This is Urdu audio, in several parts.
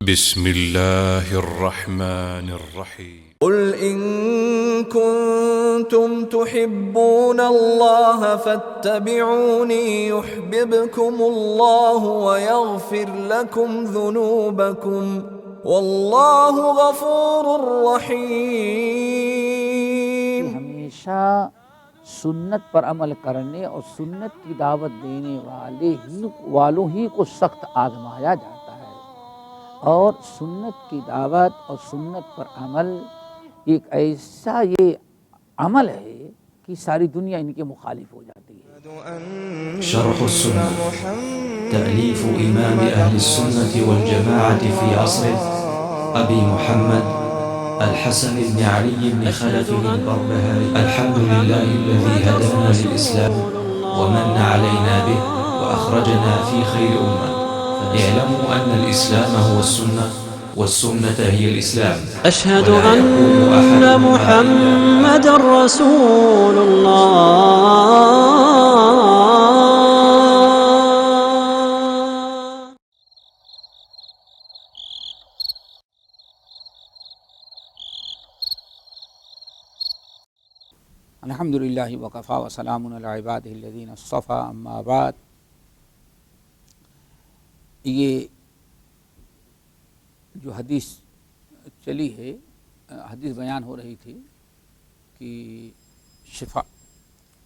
بسم الله الرحمن الرحيم قل إن كنتم تحبون الله فاتبعوني يحببكم الله ويغفر لكم ذنوبكم والله غفور رحيم۔ ہمیشہ سنت پر عمل کرنے اور سنت کی دعوت دینے والوں ہی کو سخت آزمایا جاتا ہے، اور سنت کی دعوت اور سنت پر عمل ایک ایسا یہ عمل ہے کہ ساری دنیا ان کے مخالف ہو جاتی ہے۔ شرح السنة تأليف إمام أهل السنة والجماعة في عصره أبي محمد الحسن بن علي بن خلف البربهاري۔ الحمد لله الذي هدانا للإسلام ومن علينا به وأخرجنا في خير أمة، اعلموا أن الإسلام هو السنة والسنة هي الإسلام، أشهد أن محمد رسول الله۔ الحمد للہ وکفیٰ وسلام علی عبادہ الذین اصطفیٰ، اما بعد۔ یہ جو حدیث چلی ہے، حدیث بیان ہو رہی تھی کہ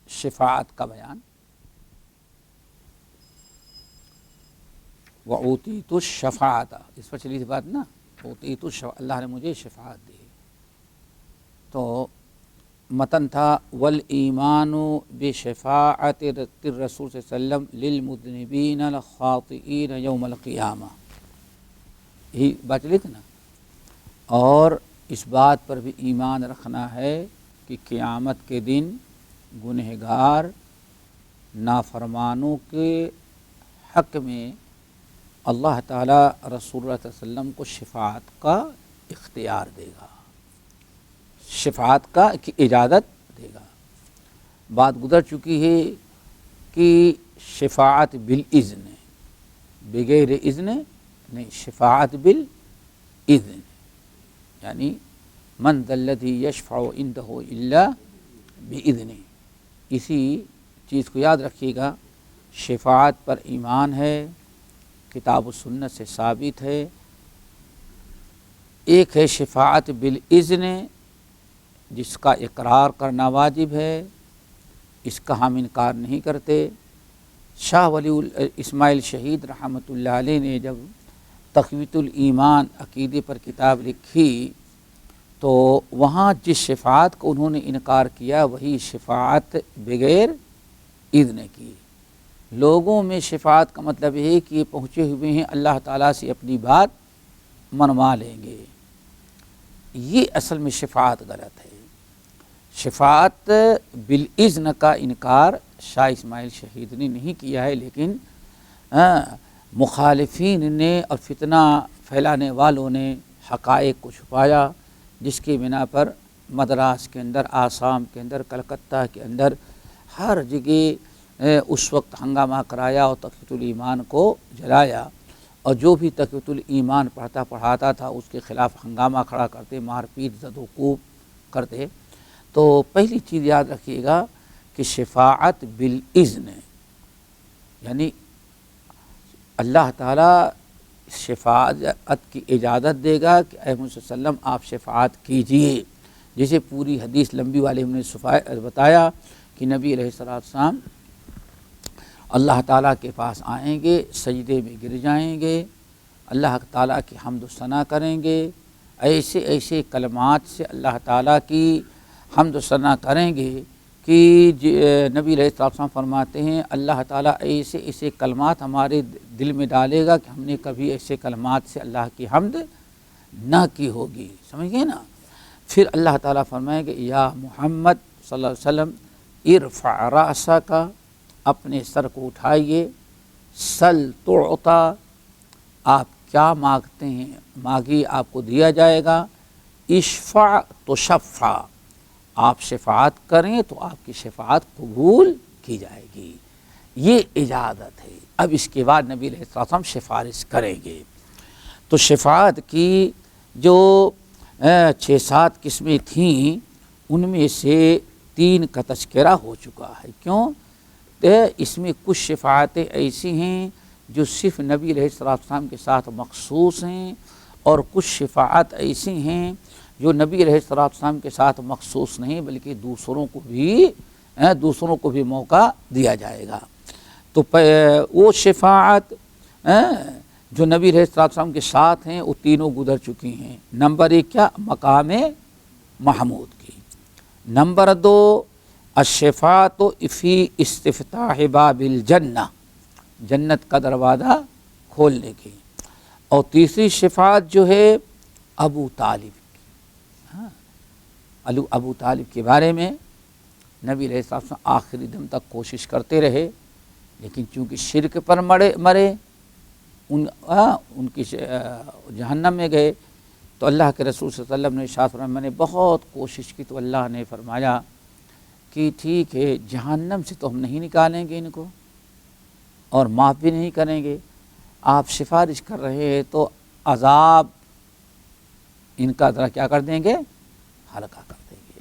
شفاعت کا بیان، وَأُوتِيتُ الشَّفَاعَةَ، اس پر چلی تھی بات نا، اُوتِيتُ الشَّفَاعَةَ، اللہ نے مجھے شفاعت دی۔ تو متن تھا والایمان بشفاعت الرسول صلی اللہ علیہ وسلم للمذنبین الخاطئین یوم القیامہ، یہی بات چلی تھی نا۔ اور اس بات پر بھی ایمان رکھنا ہے کہ قیامت کے دن گنہگار نافرمانوں کے حق میں اللہ تعالی رسول اللہ صلی اللہ علیہ وسلم کو شفاعت کا اختیار دے گا، شفاعت کا کی اجازت دے گا۔ بات گزر چکی ہے کہ شفاعت بالاذن، بغیر اذن نہیں، شفاعت بالاذن، یعنی من ذا الذی یشفع عنده الا باذنہ۔ اسی چیز کو یاد رکھیے گا، شفاعت پر ایمان ہے، کتاب و سنت سے ثابت ہے۔ ایک ہے شفاعت بالاذن، جس کا اقرار کرنا واجب ہے، اس کا ہم انکار نہیں کرتے۔ شاہ ولی اسماعیل شہید رحمۃ اللہ علیہ نے جب تقویۃ الایمان عقیدے پر کتاب لکھی تو وہاں جس شفاعت کو انہوں نے انکار کیا وہی شفاعت بغیر اذن کی۔ لوگوں میں شفاعت کا مطلب یہ ہے کہ یہ پہنچے ہوئے ہیں اللہ تعالیٰ سے اپنی بات منوا لیں گے، یہ اصل میں شفاعت غلط ہے۔ شفاعت بالاذن کا انکار شاہ اسماعیل شہید نے نہیں کیا ہے، لیکن مخالفین نے اور فتنہ پھیلانے والوں نے حقائق کو چھپایا، جس کی بنا پر مدراس کے اندر، آسام کے اندر، کلکتہ کے اندر ہر جگہ اس وقت ہنگامہ کرایا اور تقویۃ الایمان کو جلایا، اور جو بھی تقویۃ الایمان پڑھاتا تھا اس کے خلاف ہنگامہ کھڑا کرتے، مار پیٹ زد و کوب کرتے۔ تو پہلی چیز یاد رکھیے گا کہ شفاعت بالاذن، یعنی اللہ تعالیٰ شفاعت کی اجازت دے گا کہ اے محمد صلی اللہ علیہ وسلم آپ شفاعت کیجئے، جیسے پوری حدیث لمبی والے ہم نے بتایا کہ نبی علیہ السلام اللہ تعالیٰ کے پاس آئیں گے، سجدے میں گر جائیں گے، اللہ تعالیٰ کی حمد و ثنا کریں گے، ایسے ایسے کلمات سے اللہ تعالیٰ کی حمد و ثنا کریں گے کہ نبی علیہ السلام فرماتے ہیں اللہ تعالیٰ ایسے ایسے کلمات ہمارے دل میں ڈالے گا کہ ہم نے کبھی ایسے کلمات سے اللہ کی حمد نہ کی ہوگی، سمجھ گئے نا۔ پھر اللہ تعالیٰ فرمائیں گے یا محمد صلی اللہ علیہ وسلم ارفع رأسک، اپنے سر کو اٹھائیے، سل تعطا، آپ کیا مانگتے ہیں مانگیے آپ کو دیا جائے گا، اشفع تشفع، آپ شفاعت کریں تو آپ کی شفاعت قبول کی جائے گی، یہ اجازت ہے۔ اب اس کے بعد نبی علیہ السلام سفارش کریں گے۔ تو شفاعت کی جو 6-7 قسمیں تھیں ان میں سے 3 کا تذکرہ ہو چکا ہے۔ کیوں؟ کہ اس میں کچھ شفاعتیں ایسی ہیں جو صرف نبی علیہ السلام کے ساتھ مخصوص ہیں، اور کچھ شفاعت ایسی ہیں جو نبی علیہ السلام کے ساتھ مخصوص نہیں بلکہ دوسروں کو بھی موقع دیا جائے گا۔ تو وہ شفاعت جو نبی علیہ السلام کے ساتھ ہیں وہ تینوں گزر چکی ہیں۔ نمبر 1 کیا؟ مقام محمود کی۔ نمبر 2 الشفاعت فی استفتاح باب الجنہ، جنت کا دروازہ کھولنے کی۔ اور تیسری شفاعت جو ہے ابو طالب کی۔ ابو طالب کے بارے میں نبی علیہ السلام آخری دم تک کوشش کرتے رہے، لیکن چونکہ شرک پر مرے ان کی جہنم میں گئے، تو اللہ کے رسول صلی اللہ علیہ وسلم نے ارشاد فرمایا میں نے بہت کوشش کی تو اللہ نے فرمایا کہ ٹھیک ہے، جہنم سے تو ہم نہیں نکالیں گے ان کو اور معاف بھی نہیں کریں گے، آپ سفارش کر رہے ہیں تو عذاب ان کا ذرا کیا کر دیں گے؟ ہلکا کر دیں گے۔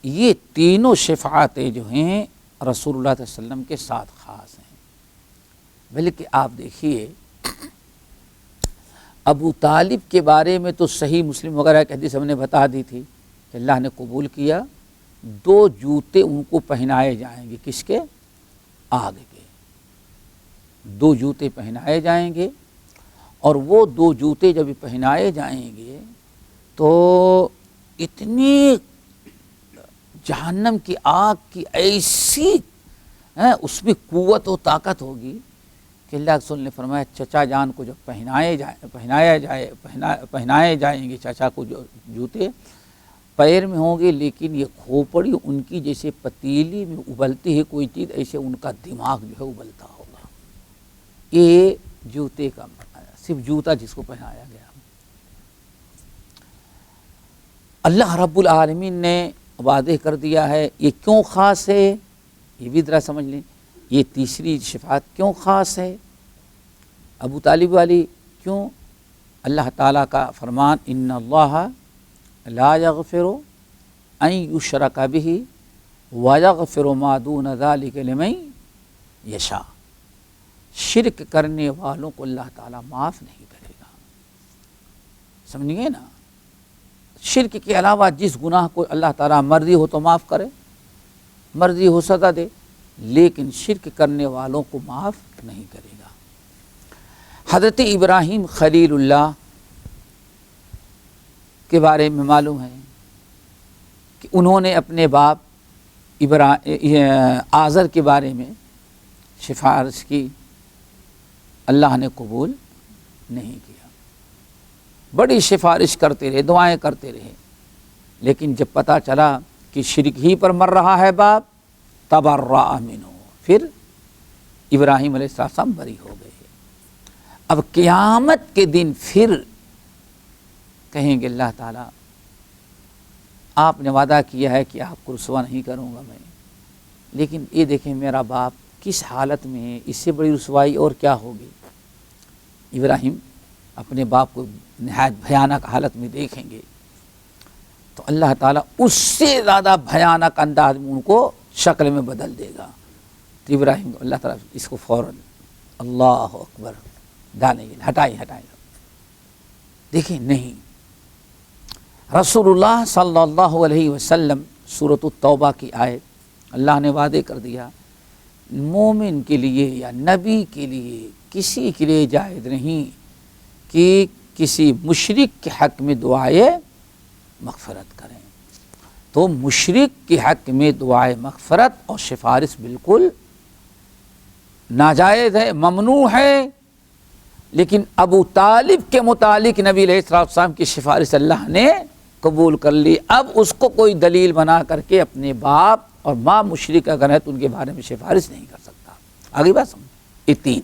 یہ تینوں شفاعتیں جو ہیں رسول اللہ صلی اللہ علیہ وسلم کے ساتھ خاص ہیں۔ بلکہ آپ دیکھیے ابو طالب کے بارے میں تو صحیح مسلم وغیرہ کی حدیث ہم نے بتا دی تھی کہ اللہ نے قبول کیا، 2 جوتے ان کو پہنائے جائیں گے، کس کے؟ آگ کے 2 جوتے پہنائے جائیں گے، اور وہ 2 جوتے جب پہنائے جائیں گے تو اتنی جہنم کی آگ کی ایسی اس میں قوت و طاقت ہوگی کہ اللہ کے رسول نے فرمایا چچا جان کو جب پہنائے جائیں گے چچا کو جو جوتے پیر میں ہوں گے، لیکن یہ کھوپڑی ان کی جیسے پتیلی میں ابلتی ہے کوئی چیز، ایسے ان کا دماغ جو ہے ابلتا ہوگا۔ یہ جوتے کا صرف جوتا جس کو پہنایا گیا۔ اللہ رب العالمین نے واضح کر دیا ہے یہ کیوں خاص ہے، یہ بھی ذرا سمجھ لیں۔ یہ تیسری شفاعت کیوں خاص ہے ابو طالب والی؟ کیوں؟ اللہ تعالیٰ کا فرمان ان اللہ لا یغفر ان یشرک بہ ویغفر ما دون ذلک لمن یشاء، شرک کرنے والوں کو اللہ تعالیٰ معاف نہیں کرے گا۔ سمجھیے نا، شرک کے علاوہ جس گناہ کو اللہ تعالیٰ مرضی ہو تو معاف کرے، مرضی ہو سزا دے، لیکن شرک کرنے والوں کو معاف نہیں کرے گا۔ حضرت ابراہیم خلیل اللہ کے بارے میں معلوم ہے کہ انہوں نے اپنے باپ آزر کے بارے میں سفارش کی، اللہ نے قبول نہیں کیا۔ بڑی سفارش کرتے رہے، دعائیں کرتے رہے، لیکن جب پتہ چلا کہ شرک ہی پر مر رہا ہے باپ، تبرأ منہ، پھر ابراہیم علیہ السلام بری ہو گئے۔ اب قیامت کے دن پھر کہیں گے اللہ تعالیٰ آپ نے وعدہ کیا ہے کہ آپ کو رسوا نہیں کروں گا میں، لیکن یہ دیکھیں میرا باپ کس حالت میں ہے، اس سے بڑی رسوائی اور کیا ہوگی۔ ابراہیم اپنے باپ کو نہایت بھیانک حالت میں دیکھیں گے تو اللہ تعالیٰ اس سے زیادہ بھیانک انداز میں ان کو شکل میں بدل دے گا۔ تو ابراہیم کو اللہ تعالیٰ اس کو فوراً اللہ اکبر دانے ہٹائیں۔ دیکھیں نہیں، رسول اللہ صلی اللہ علیہ وسلم سورۃ التوبہ کی آیت اللہ نے وعدے کر دیا مومن کے لیے یا نبی کے لیے کسی کے لیے جائز نہیں کہ کسی مشرک کے حق میں دعائے مغفرت کریں۔ تو مشرک کے حق میں دعائے مغفرت اور سفارش بالکل ناجائز ہے، ممنوع ہے۔ لیکن ابو طالب کے متعلق نبی علیہ السلام کی سفارش اللہ نے قبول کر لی۔ اب اس کو کوئی دلیل بنا کر کے اپنے باپ اور ماں مشرک اگر ہے تو ان کے بارے میں سفارش نہیں کر سکتا۔ آگے بات سمجھ، یہ 3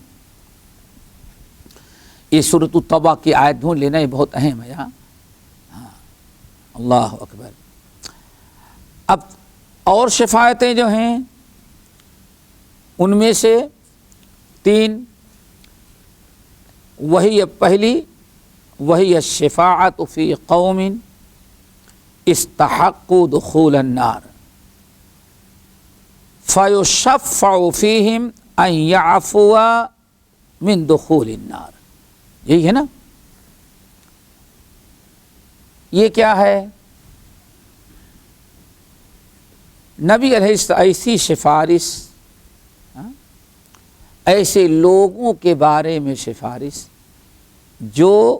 یہ سورۃ التوبہ کی آیت ڈھونڈ لینا یہ بہت اہم ہے یہاں۔ اللہ اکبر۔ اب اور شفاعتیں جو ہیں ان میں سے 3 وہی پہلی وہی الشفاعۃ فی قوم استحقوا دخول النار فیشفع فیہم ان یعفو من دخول النار. یہی ہے نا. یہ کیا ہے؟ نبی علیہ السلام ایسی سفارش، ایسے لوگوں کے بارے میں سفارش جو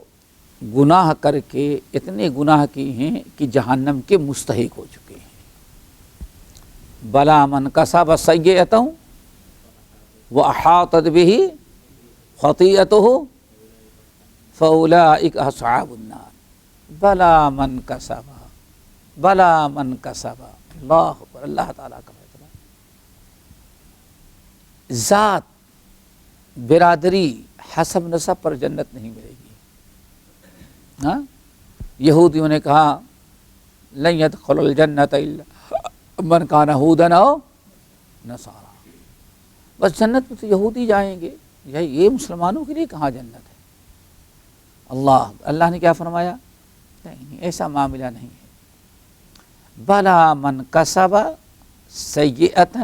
گناہ کر کے اتنے گناہ کی ہیں کہ جہنم کے مستحق ہو چکے ہیں. بلا من کسب سیئۃ واحاطت بہ خطیئتہ فاولئک اصحاب النار. بلا من کسب، بلا من کسب. اللہ اکبر. اللہ تعالیٰ کا فیصلہ. ذات، برادری، حسب نسب پر جنت نہیں ملے گی. ہاں، یہودیوں نے کہا لن يدخل الجنت الا من کان ہودا او نصارا. بس جنت میں تو یہودی جائیں گے، یہ مسلمانوں کے لیے کہاں جنت ہے؟ اللہ نے کیا فرمایا؟ نہیں، ایسا معاملہ نہیں ہے. بلا من کسب سیئۃ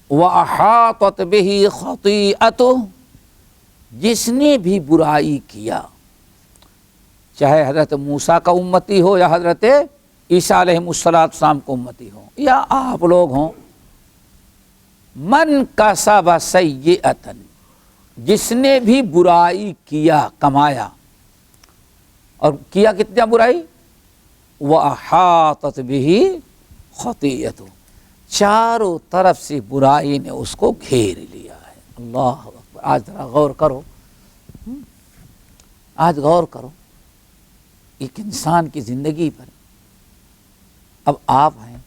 واحاطت بہ خطیئتہ. جس نے بھی برائی کیا، چاہے حضرت موسیٰ کا امتی ہو یا حضرت عیسیٰ علیہ السلام کو امتی ہو یا آپ لوگ ہوں. من کسب سیئۃ، جس نے بھی برائی کیا، کمایا، اور کیا کتنا برائی؟ وَأَحَاطَتْ بِهِ خَطِيئَتُهُ. چاروں طرف سے برائی نے اس کو گھیر لیا ہے. اللہ اکبر. آج ذرا غور کرو، آج غور کرو ایک انسان کی زندگی پر. اب آپ ہیں،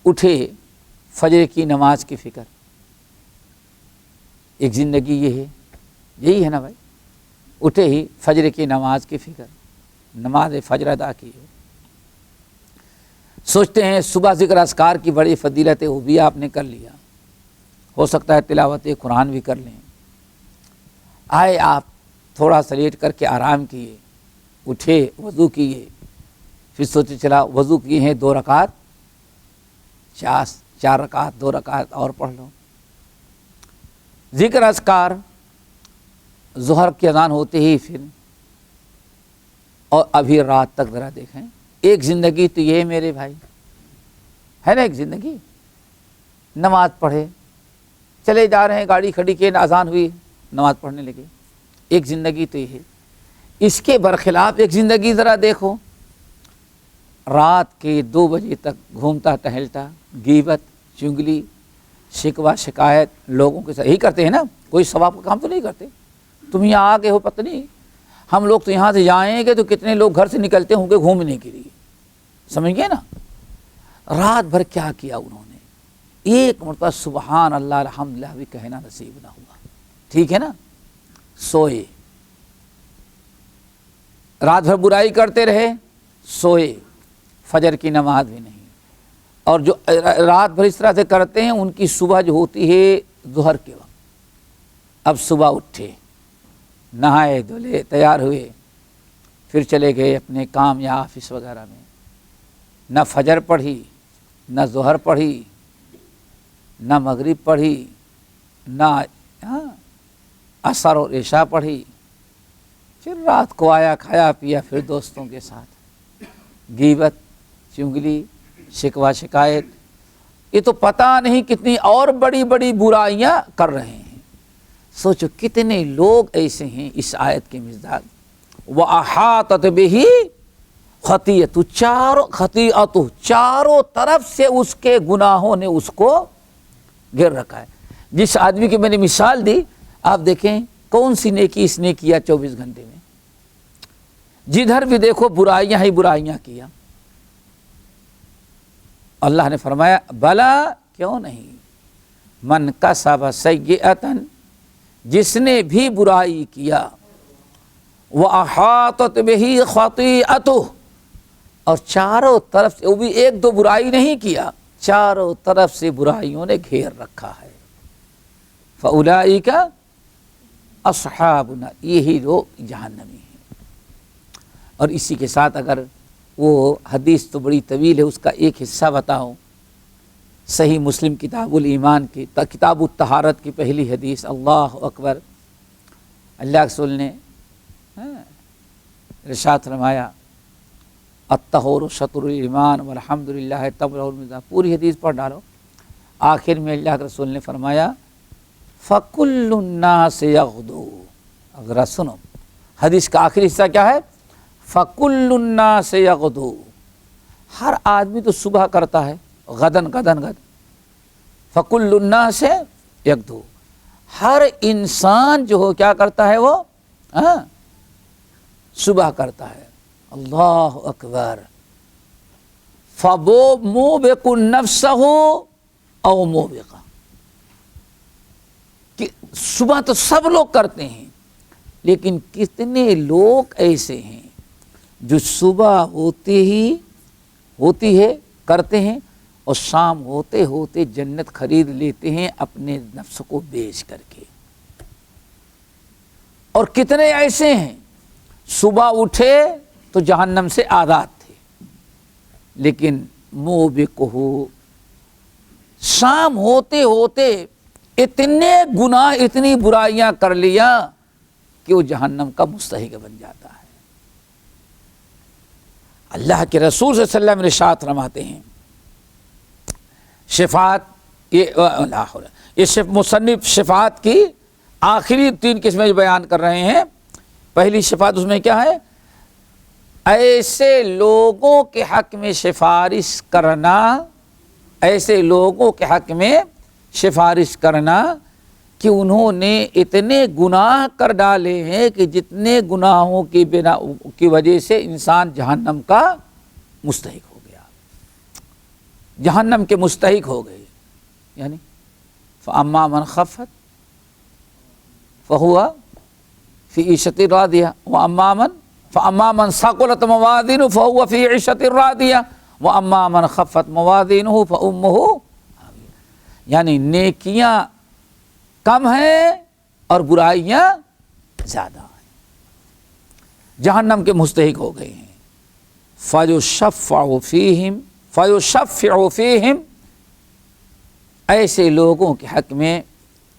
اٹھے، فجر کی نماز کی فکر. ایک زندگی یہ ہے، یہی ہے نا بھائی. اٹھے ہی فجر کی نماز کی فکر، نماز فجر ادا کی ہو. سوچتے ہیں صبح ذکر اذکار کی بڑی فضیلت ہے، وہ بھی آپ نے کر لیا. ہو سکتا ہے تلاوت قرآن بھی کر لیں. آئے آپ تھوڑا سا لیٹ کر کے آرام کیے، اٹھے، وضو کیے، پھر سوچے چلا وضو کیے ہیں 2 رکعت، 4 رکعت، 2 رکعت اور پڑھ لو. ذکر اذکار ظہر کی اذان ہوتے ہی پھر، اور ابھی رات تک ذرا دیکھیں. ایک زندگی تو یہ میرے بھائی ہے نا. ایک زندگی نماز پڑھے، چلے جا رہے ہیں، گاڑی کھڑی کی، اذان ہوئی، نماز پڑھنے لگے. ایک زندگی تو یہ ہے. اس کے برخلاف ایک زندگی ذرا دیکھو، رات کے 2 بجے تک گھومتا ٹہلتا، غیبت، چگلی، شکوہ شکایت لوگوں کے ساتھ. یہی کرتے ہیں نا، کوئی ثواب کا کام تو نہیں کرتے. تم یہاں آگے ہو پتہ نہیں، ہم لوگ تو یہاں سے جائیں گے تو کتنے لوگ گھر سے نکلتے ہوں گے گھومنے کے لیے. سمجھ گئے نا. رات بھر کیا کیا انہوں نے؟ ایک مرتبہ سبحان اللہ الحمدللہ بھی کہنا نصیب نہ ہوا. ٹھیک ہے نا. سوئے، رات بھر برائی کرتے رہے، سوئے، فجر کی نماز بھی نہیں. اور جو رات بھر اس طرح سے کرتے ہیں ان کی صبح جو ہوتی ہے ظہر کے وقت. اب صبح اٹھے، نہائے دھلے، تیار ہوئے، پھر چلے گئے اپنے کام یا آفس وغیرہ میں. نہ فجر پڑھی، نہ ظہر پڑھی، نہ مغرب پڑھی، نہ عصر اور عشاء پڑھی. پھر رات کو آیا، کھایا پیا، پھر دوستوں کے ساتھ غیبت، چگلی، شکوہ شکایت. یہ تو پتہ نہیں کتنی اور بڑی بڑی برائیاں کر رہے ہیں. سوچو کتنے لوگ ایسے ہیں اس آیت کے مزاج. وَأَحَاطَتْ بِهِ خَطِيئَتُهُ، چاروں طرف سے اس کے گناہوں نے اس کو گھیر رکھا ہے. جس آدمی کی میں نے مثال دی، آپ دیکھیں کون سی نیکی اس نے کیا 24 گھنٹے میں. جدھر بھی دیکھو برائیاں ہی برائیاں کیا. اللہ نے فرمایا بلا، کیوں نہیں، من کسب سیئۃ، جس نے بھی برائی کیا، وَأَحَاطَتْ بِهِ خَطِيئَتُهُ، اور چاروں طرف سے، وہ بھی 1-2 برائی نہیں کیا، چاروں طرف سے برائیوں نے گھیر رکھا ہے. فَأُولَئِكَ اصحابنا، یہی لوگ جہنمی ہیں۔ اور اسی کے ساتھ اگر وہ حدیث تو بڑی طویل ہے، اس کا ایک حصہ بتاؤں، صحیح مسلم کتاب الایمان کی کتاب الطہارت کی پہلی حدیث، اللہ اکبر، اللہ کے رسول نے ارشاد فرمایا الطہور شطر الایمان والحمد للہ تملأ الميزان، پوری حدیث پڑھ ڈالو، آخر میں اللہ کے رسول نے فرمایا فَكُلُّ النَّاسِ يَغْدُو، اگر سنو حدیث کا آخری حصہ کیا ہے، فَكُلُّ النَّاسِ يَغْدُو، ہر آدمی تو صبح کرتا ہے، غدن فَكُلُّ النَّاسِ يَغْدُو، ہر انسان جو ہو کیا کرتا ہے، وہ صبح کرتا ہے، اللہ اکبر، فَمُوبِقُ نَفْسَهُ او موبقہ، کہ صبح تو سب لوگ کرتے ہیں، لیکن کتنے لوگ ایسے ہیں جو صبح ہوتی ہے کرتے ہیں اور شام ہوتے ہوتے جنت خرید لیتے ہیں اپنے نفس کو بیچ کر کے، اور کتنے ایسے ہیں صبح اٹھے تو جہنم سے آزاد تھے، لیکن موبقہ، شام ہوتے ہوتے اتنے گناہ اتنی برائیاں کر لیا کہ وہ جہنم کا مستحق بن جاتا ہے۔ اللہ کے رسول صلی اللہ علیہ وسلم ارشاد فرماتے ہیں شفاعت، یہ مصنف شفاعت کی آخری 3 قسمیں بیان کر رہے ہیں۔ پہلی شفاعت اس میں کیا ہے، ایسے لوگوں کے حق میں سفارش کرنا، ایسے لوگوں کے حق میں سفارش کرنا کہ انہوں نے اتنے گناہ کر ڈالے ہیں کہ جتنے گناہوں کی وجہ سے انسان جہنم کا مستحق ہو گیا، جہنم کے مستحق ہو گئے، یعنی فَأَمَّا مَنْ خَفَّتْ فَهُوَ فِي عِيشَةٍ رَاضِيَةٍ فَأَمَّا مَنْ ثَقُلَتْ مَوَازِينُهُ فَهُوَ فِي عِيشَةٍ رَاضِيَةٍ وَأَمَّا مَنْ خَفَّتْ مَوَازِينُهُ فَأُمُّهُ، یعنی نیکیاں کم ہیں اور برائیاں زیادہ ہیں، جہنم کے مستحق ہو گئے ہیں۔ فَيُشَفَّعُ فِيهِمْ، ایسے لوگوں کے حق میں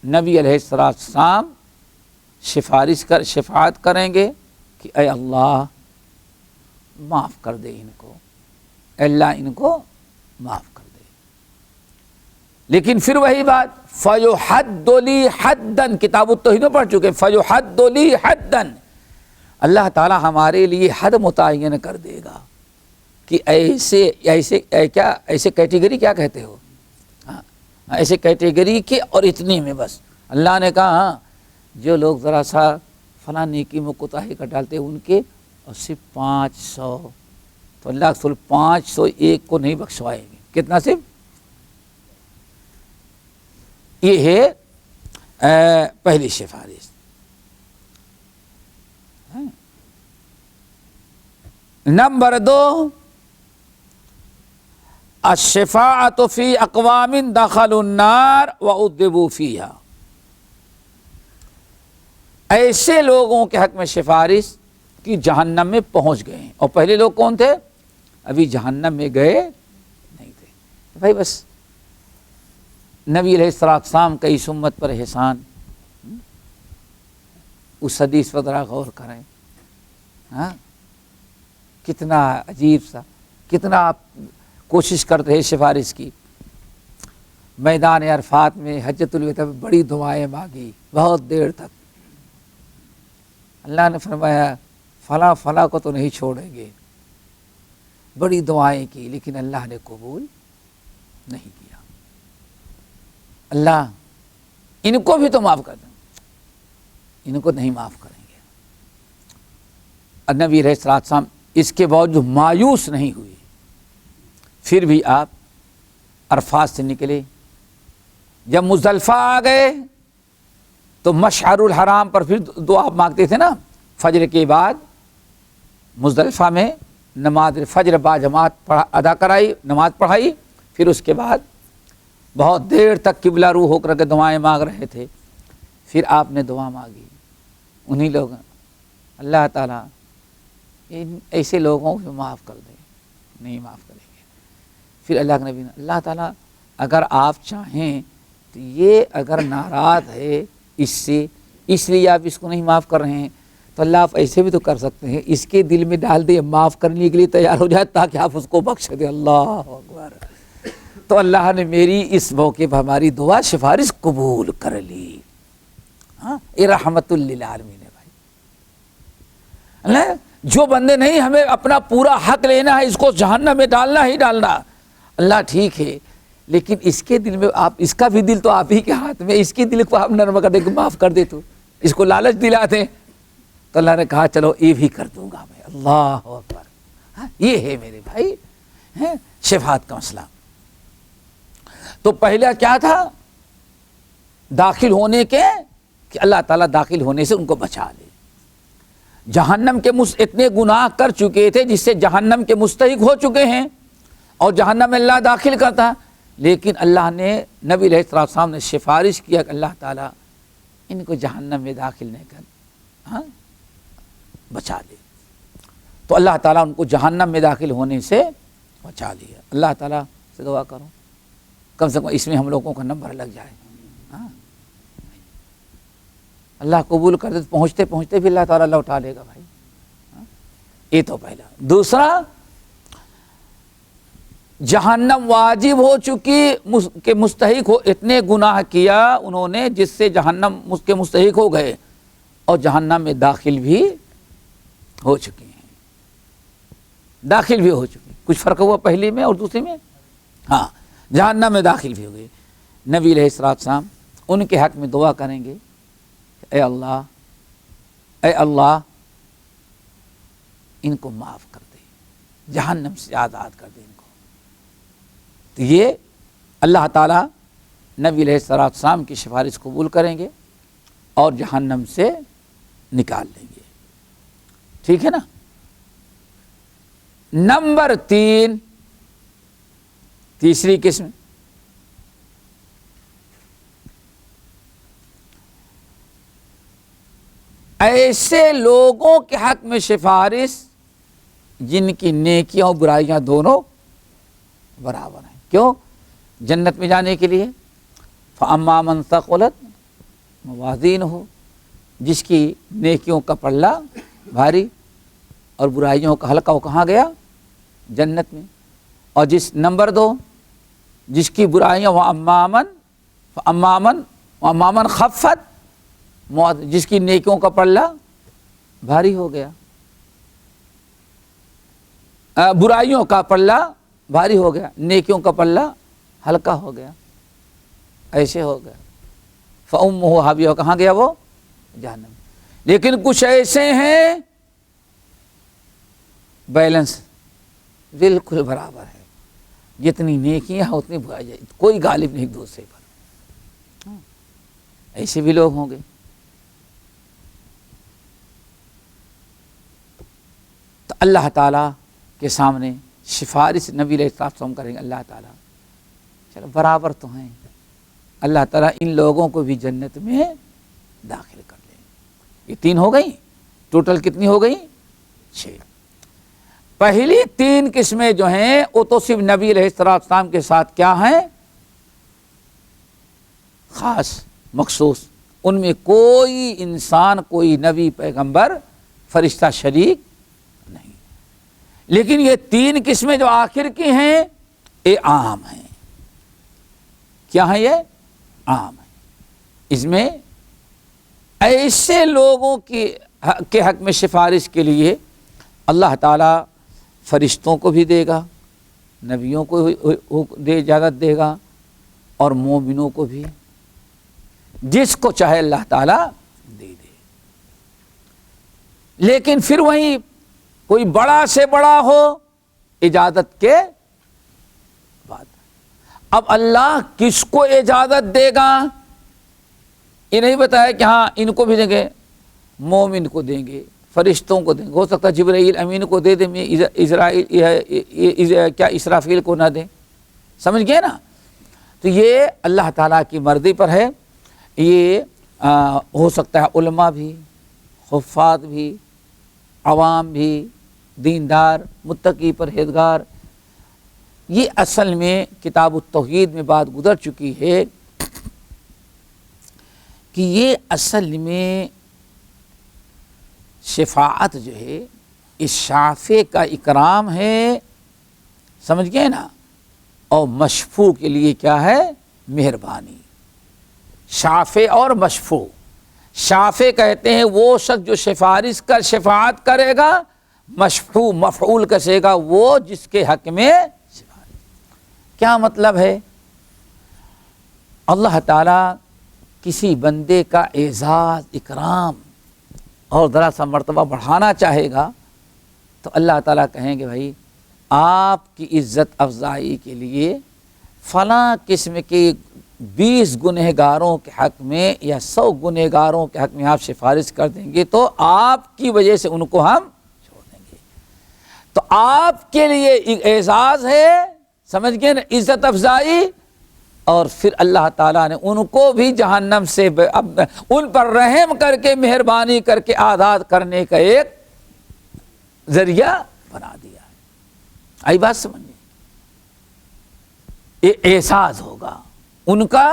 نبی علیہ السلام شفاعت کریں گے کہ اے اللہ معاف کر دے ان کو، اللہ ان کو معاف کر دے۔ لیکن پھر وہی بات، فَيُحَدُّ لِي حَدًّا، کتاب التوحید میں پڑھ چکے، فَيُحَدُّ لِي حَدًّا، اللہ تعالی ہمارے لیے حد متعین کر دے گا کہ ایسے کیٹیگری کیا کہتے ہو، ایسے کیٹیگری کے اور اتنی میں بس اللہ نے کہا ہاں جو لوگ ذرا سا فلاں نیکی میں کوتاہی کر ڈالتے ان کے، اور صرف 500، تو اللہ رسول 501 کو نہیں بخشوائیں گے، کتنا صرف، یہ ہے پہلی سفارش۔ نمبر 2، الشفاعۃ فی اقوام دخلوا النار وعذبوا فیہا، ایسے لوگوں کے حق میں سفارش کہ جہنم میں پہنچ گئے ہیں، اور پہلے لوگ کون تھے، ابھی جہنم میں گئے نہیں تھے۔ بھائی بس نبی علیہ السلام کا اس امت پر احسان، اس حدیث پر ذرا غور کریں، کتنا عجیب سا، کتنا آپ کوشش کرتے ہیں سفارش کی۔ میدان عرفات میں حجۃ الوداع میں بڑی دعائیں مانگی بہت دیر تک، اللہ نے فرمایا فلاں فلاں کو تو نہیں چھوڑیں گے، بڑی دعائیں کی لیکن اللہ نے قبول نہیں کیا۔ اللہ ان کو بھی تو معاف کر دیں، ان کو نہیں معاف کریں گے۔ اور نبی علیہ السلام اس کے باوجود مایوس نہیں ہوئے، پھر بھی آپ عرفات سے نکلے، جب مزدلفہ آ گئے تو مشعر الحرام پر پھر دعا مانگتے تھے نا، فجر کے بعد مزدلفہ میں نماز فجر با جماعت ادا کرائی، نماز پڑھائی، پھر اس کے بعد بہت دیر تک قبلہ رو ہو کر کے دعائیں مانگ رہے تھے، پھر آپ نے دعا مانگی انہی لوگ اللہ تعالیٰ ان ایسے لوگوں کو معاف کر دے، نہیں معاف کریں گے۔ پھر اللہ کے نبی نے اللہ تعالیٰ اگر آپ چاہیں تو یہ اگر ناراض ہے اس سے، اس لیے آپ اس کو نہیں معاف کر رہے ہیں، تو اللہ آپ ایسے بھی تو کر سکتے ہیں، اس کے دل میں ڈال دے معاف کرنے کے لیے تیار ہو جائے تاکہ آپ اس کو بخش دیں۔ اللہ اکبر۔ تو اللہ نے میری اس موقع پر ہماری دعا سفارش قبول کر لی۔ ہاں، یہ رحمت للعالمین ہے بھائی۔ اللہ جو بندے نہیں ہمیں اپنا پورا حق لینا ہے، اس کو جہنم میں ڈالنا ہی ڈالنا، اللہ ٹھیک ہے، لیکن اس کے دل میں آپ، اس کا بھی دل تو آپ ہی کے ہاتھ میں، اس کے دل کو آپ نرم کر دیں، معاف کر دے، تو اس کو لالچ دلا دیں، تو اللہ نے کہا چلو یہ بھی کر دوں گا میں۔ اللہ اکبر۔ ہاں، یہ ہے میرے بھائی شفاعت کا مسئلہ۔ تو پہلا کیا تھا؟ داخل ہونے کے، کہ اللہ تعالیٰ داخل ہونے سے ان کو بچا لے۔ جہنم کے اتنے گناہ کر چکے تھے جس سے جہنم کے مستحق ہو چکے ہیں، اور جہنم میں اللہ داخل کرتا، لیکن اللہ نے نبی علیہ السلام نے سفارش کیا کہ اللہ تعالیٰ ان کو جہنم میں داخل نہیں کر، ہاں بچا لے۔ تو اللہ تعالیٰ ان کو جہنم میں داخل ہونے سے بچا لیا۔ اللہ تعالیٰ سے دعا کرو کم سے کم اس میں ہم لوگوں کا نمبر لگ جائے۔ ہاں، اللہ قبول کر دے تو پہنچتے پہنچتے بھی اللہ تعالیٰ لوٹا لے گا بھائی۔ ہاں، یہ تو پہلا۔ دوسرا، جہنم واجب ہو چکی کہ مستحق ہو، اتنے گناہ کیا انہوں نے جس سے جہنم کے مستحق ہو گئے، اور جہنم میں داخل بھی ہو چکے ہیں، داخل بھی ہو چکے۔ کچھ فرق ہوا پہلی میں اور دوسری میں؟ ہاں، جہنم میں داخل بھی ہو گئے۔ نبی علیہ السلام ان کے حق میں دعا کریں گے، اے اللہ، اے اللہ ان کو معاف کر دے، جہنم سے آزاد کر دے ان کو۔ تو یہ اللہ تعالیٰ نبی علیہ السلام کی سفارش قبول کریں گے اور جہنم سے نکال لیں گے۔ ٹھیک ہے نا؟ نمبر 3، تیسری قسم، ایسے لوگوں کے حق میں سفارش جن کی نیکیاں اور برائیاں دونوں برابر ہیں۔ کیوں؟ جنت میں جانے کے لیے فَأَمَّا مَنْ ثَقُلَتْ مَوَازِينُهُ، جس کی نیکیوں کا پلہ بھاری اور برائیوں کا ہلکا، وہ کہاں گیا؟ جنت میں۔ اور جس نمبر 2، جس کی برائیاں وَأَمَّا مَنْ خَفَّتْ، جس کی نیکیوں کا پلہ بھاری ہو گیا، برائیوں کا پلہ بھاری ہو گیا، نیکیوں کا پلہ ہلکا ہو گیا، ایسے ہو گیا، فَأُمُّهُ ہاویہ، کہاں گیا وہ؟ جہنم۔ لیکن کچھ ایسے ہیں بیلنس بالکل برابر ہے، جتنی نیکیاں اتنی برائیاں، کوئی غالب نہیں ایک دوسرے پر، ایسے بھی لوگ ہوں گے۔ تو اللہ تعالیٰ کے سامنے سفارش نبی علیہ السلام کریں گے، اللہ تعالیٰ چلو برابر تو ہیں، اللہ تعالیٰ ان لوگوں کو بھی جنت میں داخل کر لیں۔ یہ 3 ہو گئی، ٹوٹل کتنی ہو گئی؟ 6۔ پہلی 3 قسمیں جو ہیں وہ تو صرف نبی علیہ السلام کے ساتھ کیا ہیں؟ خاص، مخصوص، ان میں کوئی انسان، کوئی نبی، پیغمبر، فرشتہ شریک نہیں۔ لیکن یہ 3 قسمیں جو آخر کی ہیں یہ عام ہیں۔ کیا ہیں یہ؟ عام ہیں۔ اس میں ایسے لوگوں کے حق میں سفارش کے لیے اللہ تعالیٰ فرشتوں کو بھی دے گا، نبیوں کو اجازت دے گا، اور مومنوں کو بھی، جس کو چاہے اللہ تعالیٰ دے دے۔ لیکن پھر وہیں کوئی بڑا سے بڑا ہو اجازت کے بعد۔ اب اللہ کس کو اجازت دے گا یہ نہیں بتایا کہ ہاں ان کو بھی دیں گے، مومن کو دیں گے، فرشتوں کو دیں گے، ہو سکتا ہے جبرائیل امین کو دے دیں، اسرافیل کو نہ دیں، سمجھ گئے نا؟ تو یہ اللہ تعالیٰ کی مرضی پر ہے۔ یہ ہو سکتا ہے علماء بھی، حفاظ بھی، عوام بھی، دیندار، متقی، پرہیزگار، یہ اصل میں کتاب التوحید میں بات گزر چکی ہے کہ یہ اصل میں شفاعت جو ہے اس شافع کا اکرام ہے، سمجھ گئے نا، اور مشفوع کے لیے کیا ہے؟ مہربانی۔ شافع اور مشفوع، شافع کہتے ہیں وہ شخص جو سفارش کر شفاعت کرے گا، مشفوع مفعول کسے گا وہ جس کے حق میں سفارش۔ کیا مطلب ہے؟ اللہ تعالیٰ کسی بندے کا اعزاز، اکرام اور ذرا سا مرتبہ بڑھانا چاہے گا تو اللہ تعالیٰ کہیں گے بھائی آپ کی عزت افزائی کے لیے فلاں قسم کے 20 گنہگاروں کے حق میں یا 100 گنہگاروں کے حق میں آپ سفارش کر دیں گے تو آپ کی وجہ سے ان کو ہم چھوڑ دیں گے۔ تو آپ کے لیے اعزاز ہے، سمجھ گئے نا، عزت افزائی، اور پھر اللہ تعالیٰ نے ان کو بھی جہنم سے ان پر رحم کر کے مہربانی کر کے آزاد کرنے کا ایک ذریعہ بنا دیا۔ آئی بات سمجھیں؟ یہ احساس ہوگا ان کا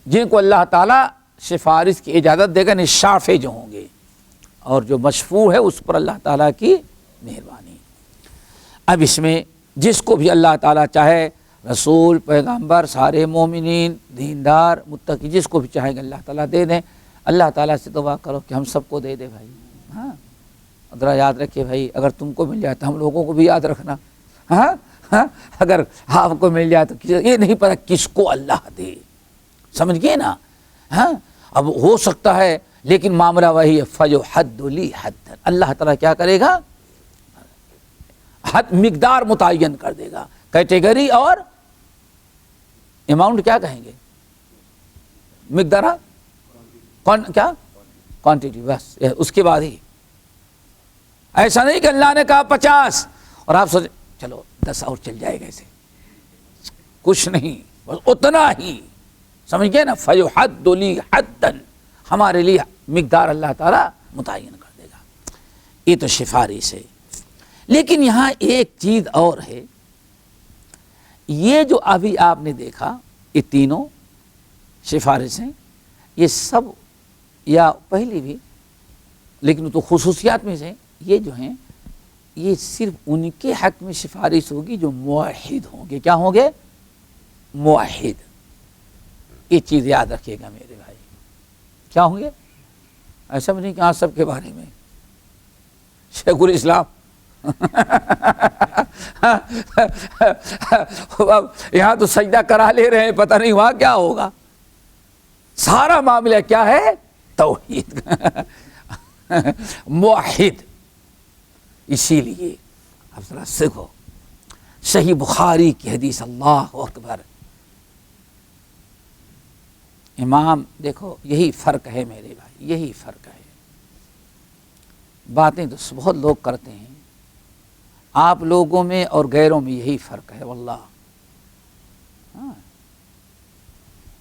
جن کو اللہ تعالیٰ سفارش کی اجازت دے گا، شافع جو ہوں گے، اور جو مشفوع ہے اس پر اللہ تعالیٰ کی مہربانی۔ اب اس میں جس کو بھی اللہ تعالیٰ چاہے، رسول، پیغمبر، سارے مومنین، دیندار، متقی، جس کو بھی چاہے گا اللہ تعالیٰ دے دیں۔ اللہ تعالیٰ سے دعا کرو کہ ہم سب کو دے دے بھائی۔ ہاں ذرا یاد رکھے بھائی، اگر تم کو مل جائے تو ہم لوگوں کو بھی یاد رکھنا۔ ہاں اگر آپ کو مل جائے تو یہ نہیں پتا کس کو اللہ دے، سمجھ گئے نا۔ ہاں اب ہو سکتا ہے، لیکن معاملہ وہی ہے، فَيُحَدُّ لِي حَدًّا، اللہ تعالیٰ کیا کرے گا؟ حد، مقدار متعین کر دے گا، کیٹیگری اور اماؤنٹ کیا کہیں گے؟ مقدار، کیا کوانٹٹی، بس اس کے بعد ہی۔ ایسا نہیں کہ اللہ نے کہا 50 اور آپ سوچیں چلو 10 اور چل جائے گا، ایسے کچھ نہیں، بس اتنا ہی، سمجھ گئے نا۔ فَيُحَدُّ لِي حَدًّا، ہمارے لیے مقدار اللہ تعالیٰ متعین کر دے گا۔ یہ تو سفارش ہے، لیکن یہاں ایک چیز اور ہے، یہ جو ابھی آپ نے دیکھا یہ تینوں سفارشیں، یہ سب یا پہلی بھی، لیکن تو خصوصیات میں سے یہ جو ہیں یہ صرف ان کے حق میں سفارش ہوگی جو موحد ہوں گے۔ کیا ہوں گے؟ موحد۔ یہ چیز یاد رکھیے گا میرے بھائی، کیا ہوں گے؟ ایسا بھی نہیں کہ آپ سب کے بارے میں شیخ الاسلام یہاں تو سجدہ کرا لے رہے ہیں، پتہ نہیں وہاں کیا ہوگا۔ سارا معاملہ کیا ہے؟ توحید، موحد۔ اسی لیے اب ذرا سیکھو صحیح بخاری کی حدیث، اللہ اکبر۔ امام دیکھو، یہی فرق ہے میرے بھائی، یہی فرق ہے۔ باتیں تو بہت لوگ کرتے ہیں، آپ لوگوں میں اور غیروں میں یہی فرق ہے واللہ۔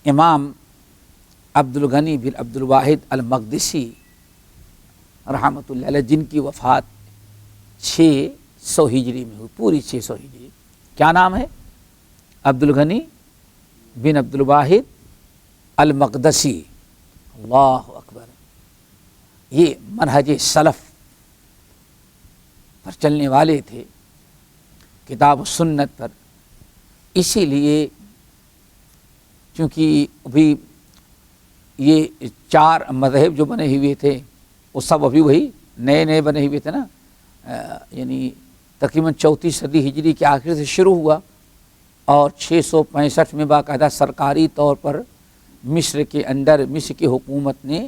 امام عبد الغنی بن عبد الواحد المقدسی رحمۃ اللہ علیہ، جن کی وفات 600 ہجری میں ہوئی، پوری 600 ہجری۔ کیا نام ہے؟ عبد الغنی بن عبد الواحد المقدسی، اللہ اکبر۔ یہ منہج سلف پر چلنے والے تھے، کتاب و سنت پر۔ اسی لیے چونکہ ابھی یہ 4 مذہب جو بنے ہوئے تھے وہ سب ابھی وہی نئے بنے ہوئے تھے نا، یعنی تقریباً 34 صدی ہجری کے آخر سے شروع ہوا، اور 665 میں باقاعدہ سرکاری طور پر مصر کے اندر مصر کی حکومت نے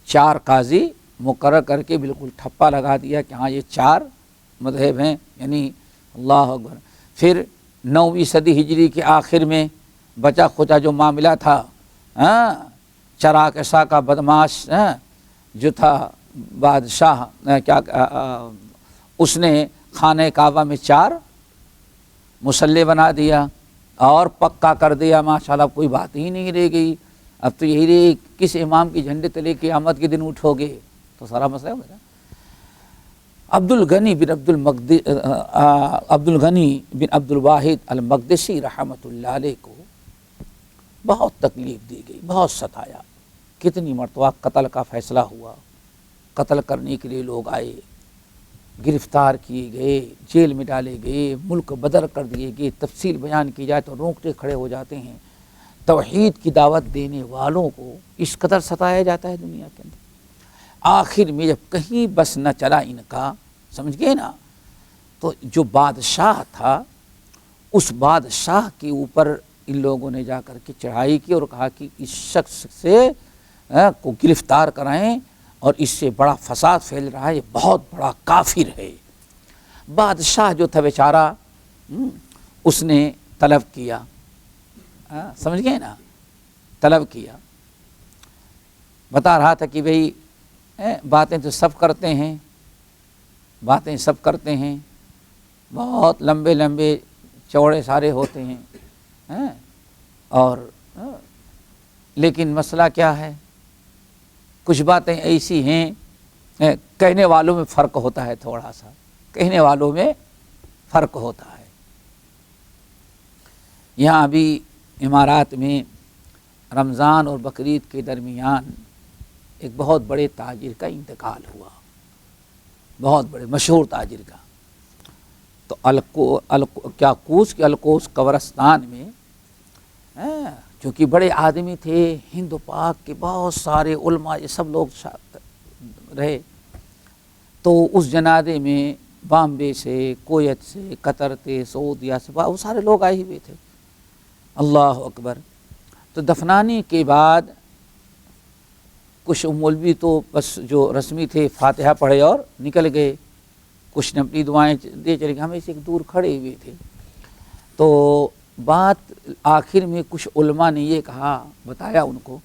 4 قاضی مقرر کر کے بالکل ٹھپا لگا دیا کہ ہاں یہ 4 مذہب ہیں، یعنی اللہ اکبر۔ پھر 9ویں صدی ہجری کے آخر میں بچا کھچا جو معاملہ تھا، چراکشا کا بدماش جو تھا بادشاہ، کیا اس نے خانہ کعبہ میں 4 مصلی بنا دیا اور پکا کر دیا، ماشاءاللہ کوئی بات ہی نہیں رہ گئی۔ اب تو یہی رہی کس امام کی جھنڈے تلے قیامت کے دن اٹھو گے، تو سارا مسئلہ ہو گیا۔ عبد الغنی بن عبد الواحد المقدسی رحمۃ اللہ علیہ کو بہت تکلیف دی گئی، بہت ستایا، کتنی مرتبہ قتل کا فیصلہ ہوا، قتل کرنے کے لیے لوگ آئے، گرفتار کیے گئے، جیل میں ڈالے گئے، ملک بدر کر دیے گئے۔ تفصیل بیان کی جائے تو رونگٹے کھڑے ہو جاتے ہیں۔ توحید کی دعوت دینے والوں کو اس قدر ستایا جاتا ہے دنیا کے اندر۔ آخر میں جب کہیں بس نہ چلا ان کا، سمجھ گئے نا، تو جو بادشاہ تھا اس بادشاہ کے اوپر ان لوگوں نے جا کر کے چڑھائی کی اور کہا کہ اس شخص سے کو گرفتار کرائیں، اور اس سے بڑا فساد پھیل رہا ہے، یہ بہت بڑا کافر ہے۔ بادشاہ جو تھا بیچارہ اس نے طلب کیا، سمجھ گئے نا، طلب کیا، بتا رہا تھا کہ بھئی باتیں تو سب کرتے ہیں، باتیں سب کرتے ہیں، بہت لمبے لمبے چوڑے سارے ہوتے ہیں، اور لیکن مسئلہ کیا ہے، کچھ باتیں ایسی ہیں کہنے والوں میں فرق ہوتا ہے، تھوڑا سا کہنے والوں میں فرق ہوتا ہے۔ یہاں ابھی امارات میں رمضان اور بقرعید کے درمیان ایک بہت بڑے تاجر کا انتقال ہوا، بہت بڑے مشہور تاجر کا۔ تو الکوس قبرستان میں چونکہ بڑے آدمی تھے، ہند و پاک کے بہت سارے علماء یہ سب لوگ رہے، تو اس جنازے میں بامبے سے، کویت سے، قطر سے، سعودیہ سے وہ سارے لوگ آئے ہوئے تھے۔ اللہ اکبر۔ تو دفنانے کے بعد کچھ مولوی تو بس جو رسمی تھے فاتحہ پڑھے اور نکل گئے، کچھ نے اپنی دعائیں دے چلے گئے، ہمیں سے ایک دور کھڑے ہوئے تھے۔ تو بات آخر میں کچھ علماء نے یہ کہا، بتایا ان کو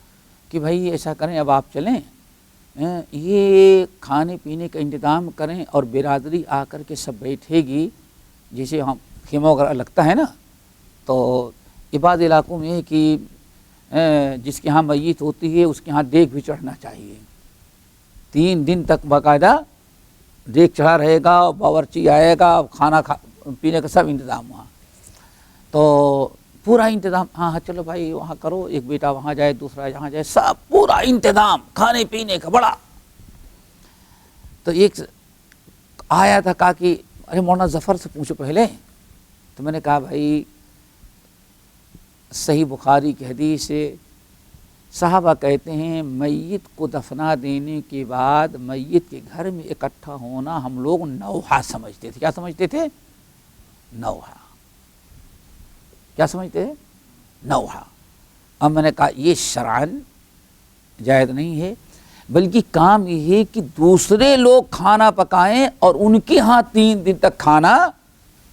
کہ بھائی ایسا کریں، اب آپ چلیں، یہ کھانے پینے کا انتظام کریں، اور برادری آ کر کے سب بیٹھے گی، جیسے ہم خیمہ وغیرہ لگتا ہے نا، تو یہ بعض علاقوں میں ہے کہ جس کے ہاں میت ہوتی ہے اس کے ہاں دیگ بھی چڑھنا چاہیے، 3 دن تک باقاعدہ دیگ چڑھا رہے گا، باورچی آئے گا، کھانا پینے کا سب انتظام وہاں، تو پورا انتظام، ہاں چلو بھائی وہاں کرو، ایک بیٹا وہاں جائے، دوسرا یہاں جائے، سب پورا انتظام کھانے پینے کا بڑا۔ تو ایک آیا تھا، کہا کہ ارے مولانا ظفر سے پوچھو پہلے، تو میں نے کہا بھائی صحیح بخاری کی حدیث سے صحابہ کہتے ہیں میت کو دفنا دینے کے بعد میت کے گھر میں اکٹھا ہونا ہم لوگ نوحہ سمجھتے تھے۔ کیا سمجھتے تھے؟ نوحہ۔ کیا سمجھتے ہیں؟ نوحہ۔ اب میں نے کہا یہ شرعاً جائز نہیں ہے، بلکہ کام یہ ہے کہ دوسرے لوگ کھانا پکائیں اور ان کے ہاں 3 دن تک کھانا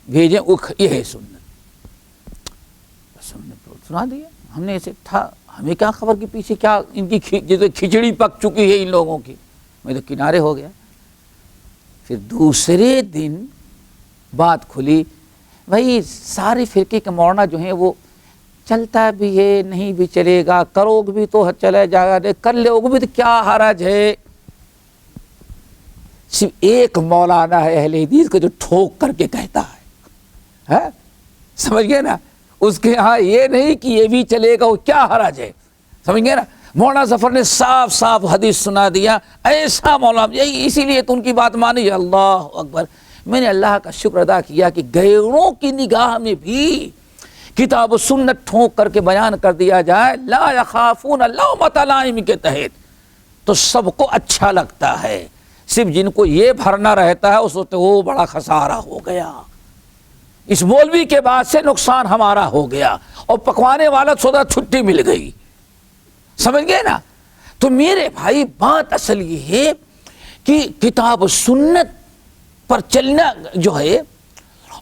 بھیجیں، یہ ہے سنت۔ سنا دیا ہم نے، ایسے تھا، ہمیں کیا خبر کہ پیچھے کیا ان کی جیسے کھچڑی پک چکی ہے ان لوگوں کی، میں تو کنارے ہو گیا۔ پھر دوسرے دن بات کھلی، بھائی سارے فرقے کے مولانا جو ہیں وہ چلتا بھی ہے، نہیں بھی چلے گا، کرو بھی تو چلے جائے گا، کر لو بھی تو کیا حرج ہے۔ صرف ایک مولانا ہے اہل حدیث کا جو ٹھوک کر کے کہتا ہے، سمجھ گئے نا، اس کے ہاں یہ نہیں کہ یہ بھی چلے گا، وہ کیا حرج ہے، سمجھ گئے نا۔ مولانا ظفر نے صاف صاف حدیث سنا دیا، ایسا مولانا، یہی اسی لیے تو ان کی بات مانی۔ اللہ اکبر۔ میں نے اللہ کا شکر ادا کیا کہ غیروں کی نگاہ میں بھی کتاب و سنت ٹھونک کر کے بیان کر دیا جائے، لا یخافون لومۃ لائم کے تحت، تو سب کو اچھا لگتا ہے۔ صرف جن کو یہ بھرنا رہتا ہے اس وقت وہ بڑا خسارہ ہو گیا، اس مولوی کے بعد سے نقصان ہمارا ہو گیا، اور پکوانے والا سودا چھٹی مل گئی، سمجھ گئے نا۔ تو میرے بھائی بات اصل یہ ہے کہ کتاب و سنت پر چلنا جو ہے،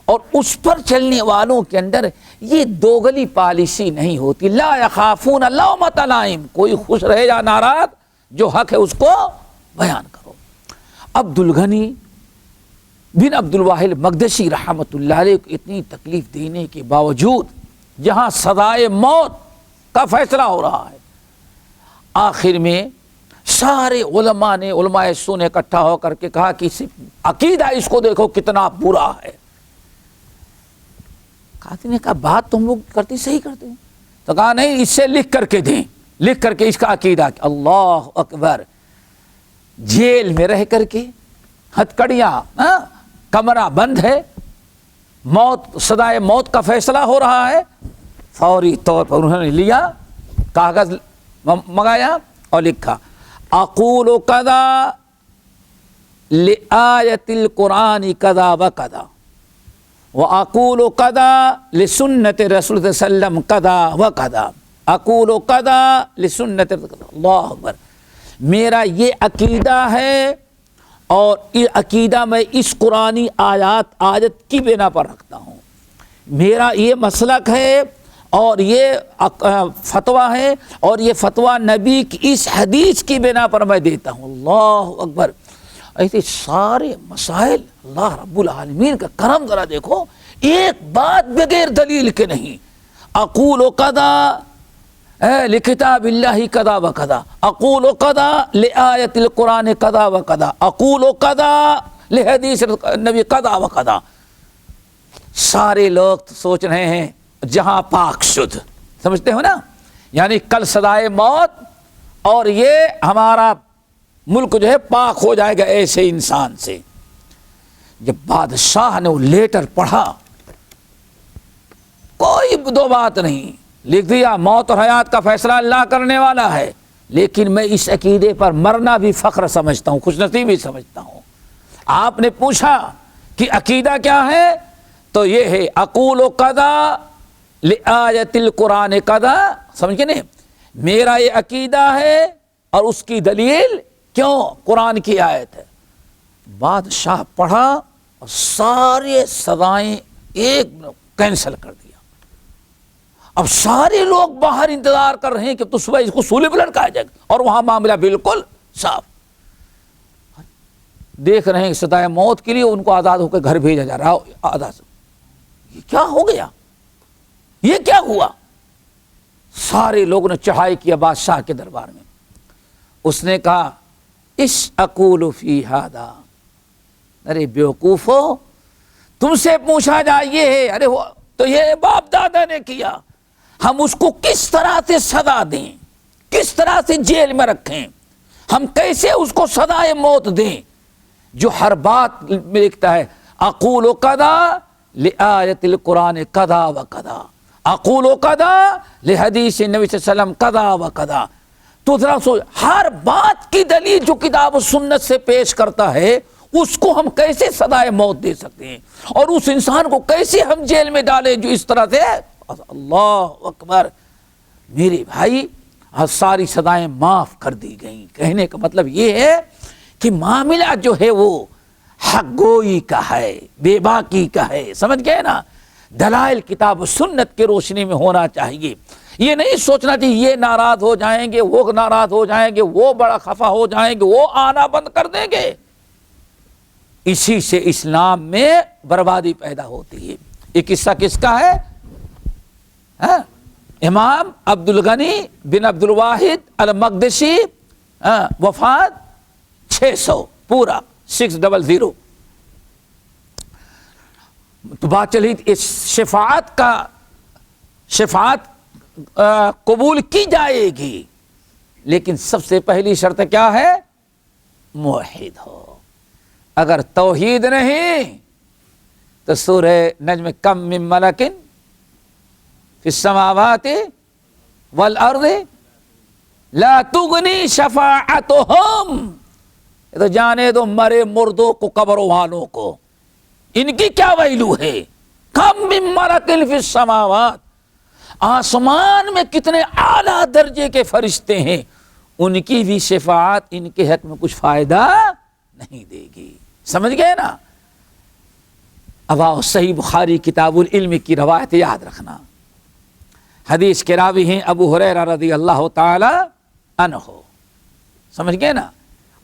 اور اس پر چلنے والوں کے اندر یہ دوگلی پالیسی نہیں ہوتی۔ لا یخافون لومۃ لائم، کوئی خوش رہے یا ناراض، جو حق ہے اس کو بیان کرو۔ عبد الغنی بن عبد الواحد مقدسی رحمۃ اللہ علیہ کو اتنی تکلیف دینے کے باوجود جہاں سزائے موت کا فیصلہ ہو رہا ہے، آخر میں سارے علماء نے، علماء سنت اکٹھا ہو کر کے کہا کہ عقیدہ اس کو دیکھو کتنا برا ہے. قاضی نے کہا بات تم لوگ کرتے صحیح کرتے ہیں. تو کہا نہیں، اس سے لکھ کر کے دیں، لکھ کر کے اس کا عقیدہ. اللہ اکبر. جیل میں رہ کر کے ہتھکڑیاں، کمرہ بند ہے، موت، سزائے موت کا فیصلہ ہو رہا ہے. فوری طور پر انہوں نے لیا، کاغذ منگایا اور لکھا اقول کذا لآیت القرآن کذا و کذا واقول کذا لسنت رسول صلی اللہ علیہ وسلم کذا و کذا اقول کذا لسنت. اللہ اکبر. میرا یہ عقیدہ ہے اور یہ عقیدہ میں اس قرآنی آیت کی بنا پر رکھتا ہوں. میرا یہ مسلک ہے اور یہ فتویٰ ہے اور یہ فتویٰ نبی کی اس حدیث کی بنا پر میں دیتا ہوں. اللہ اکبر. ایسے سارے مسائل اللہ رب العالمین کا کرم ذرا دیکھو، ایک بات بغیر دلیل کے نہیں. اقول کذا لکتاب اللہ کذا و کذا اقول کذا لآیت القرآن کذا و کذا اقول کذا لحدیث نبی کذا و کذا. سارے لوگ سوچ رہے ہیں جہاں پاک شد، سمجھتے ہو نا، یعنی کل سزائے موت اور یہ ہمارا ملک جو ہے پاک ہو جائے گا ایسے انسان سے. جب بادشاہ نے وہ لیٹر پڑھا، کوئی دو بات نہیں، لکھ دیا موت اور حیات کا فیصلہ اللہ کرنے والا ہے، لیکن میں اس عقیدے پر مرنا بھی فخر سمجھتا ہوں، خوش نصیبی سمجھتا ہوں. آپ نے پوچھا کہ عقیدہ کیا ہے، تو یہ ہے اقول کذا لآیت القرآن کذا. سمجھ گئے نہیں؟ میرا یہ عقیدہ ہے اور اس کی دلیل کیوں؟ قرآن کی آیت ہے. بادشاہ پڑھا اور سارے سزائیں ایک کینسل کر دیا. اب سارے لوگ باہر انتظار کر رہے ہیں کہ تو صبح اس کو سولی پر لٹکایا جائے گا، اور وہاں معاملہ بالکل صاف. دیکھ رہے ہیں سزائے موت کے لیے ان کو آزاد ہو کے گھر بھیجا جا رہا. آزاد. یہ کیا ہو گیا؟ یہ کیا ہوا؟ سارے لوگوں نے چڑھائی کیا بادشاہ کے دربار میں. اس نے کہا اس اقول فی ھذا، ارے بیوقوفو، تم سے پوچھا جائے یہ ہے، ارے تو یہ باپ دادا نے کیا، ہم اس کو کس طرح سے سزا دیں، کس طرح سے جیل میں رکھیں، ہم کیسے اس کو سزائے موت دیں جو ہر بات میں لکھتا ہے اقول کذا لآیت القرآن کذا و کذا اقول کذا لحدیث نبی صلی اللہ علیہ وسلم کذا و کذا. تو ذرا سوچ، ہر بات کی دلیل جو کتاب و سنت سے پیش کرتا ہے اس کو ہم کیسے سزائے موت دے سکتے ہیں، اور اس انسان کو کیسے ہم جیل میں ڈالیں جو اس طرح سے. اللہ اکبر. میرے بھائی ساری سزائیں معاف کر دی گئیں. کہنے کا مطلب یہ ہے کہ معاملہ جو ہے وہ حق گوئی کا ہے، بے باکی کا ہے. سمجھ گئے نا؟ دلائل کتاب و سنت کی روشنی میں ہونا چاہیے. یہ نہیں سوچنا چاہیے یہ ناراض ہو جائیں گے، وہ ناراض ہو جائیں گے، وہ بڑا خفا ہو جائیں گے، وہ آنا بند کر دیں گے. اسی سے اسلام میں بربادی پیدا ہوتی ہے. یہ قصہ کس کا ہے؟ امام عبد الغنی بن عبد الواحد المقدسی، وفات 600 پورا 600. تو بات چلی اس شفاعت قبول کی جائے گی، لیکن سب سے پہلی شرط کیا ہے؟ موحد ہو. اگر توحید نہیں تو سورہ نجم کم من ملکن فی السماوات والارض لا تغنی شفاعتہم. یہ تو جانے دو مرے مردوں کو، قبر والوں کو، ان کی کیا ویلو ہے. کم من ملکن فی السماوات، آسمان میں کتنے اعلیٰ درجے کے فرشتے ہیں، ان کی بھی شفاعت ان کے حق میں کچھ فائدہ نہیں دے گی. سمجھ گئے نا؟ اب آؤ صحیح بخاری کتاب العلم کی روایت یاد رکھنا. حدیث کے راوی ہیں ابو ہریرہ رضی اللہ تعالی عنہ. سمجھ گئے نا؟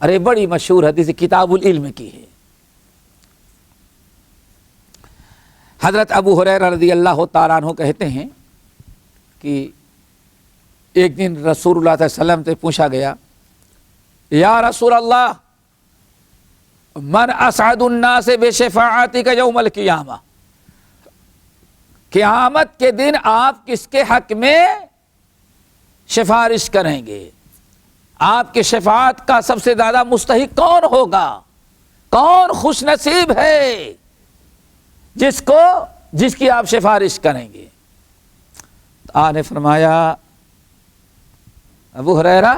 ارے بڑی مشہور حدیث کتاب العلم کی ہے. حضرت ابو ہریرہ رضی اللہ تعالیٰ عنہ کہتے ہیں کہ ایک دن رسول اللہ صلی اللہ علیہ وسلم سے پوچھا گیا یا رسول اللہ من اسعد الناس بشفاعتک یوم القیامہ، قیامت کے دن آپ کس کے حق میں سفارش کریں گے؟ آپ کی شفاعت کا سب سے زیادہ مستحق کون ہوگا؟ کون خوش نصیب ہے جس کی آپ سفارش کریں گے؟ آپ نے فرمایا ابو ہریرہ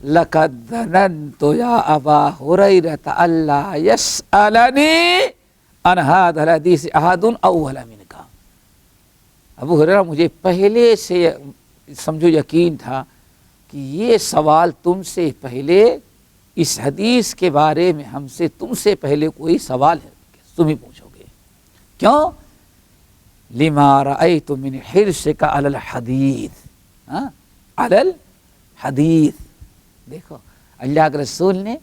لقد ظننت یا ابا ہریرہ الا یسألنی عن هذا الحدیث احد اول منک۔ ابو ہریرہ مجھے پہلے سے سمجھو یقین تھا کہ یہ سوال تم سے پہلے، اس حدیث کے بارے میں ہم سے تم سے پہلے کوئی سوال ہے، تم ہی پوچھو گے۔ کیوں؟ لما رأیت من حرصک علی الحدیث، علی الحدیث۔ دیکھو اللہ کے رسول نے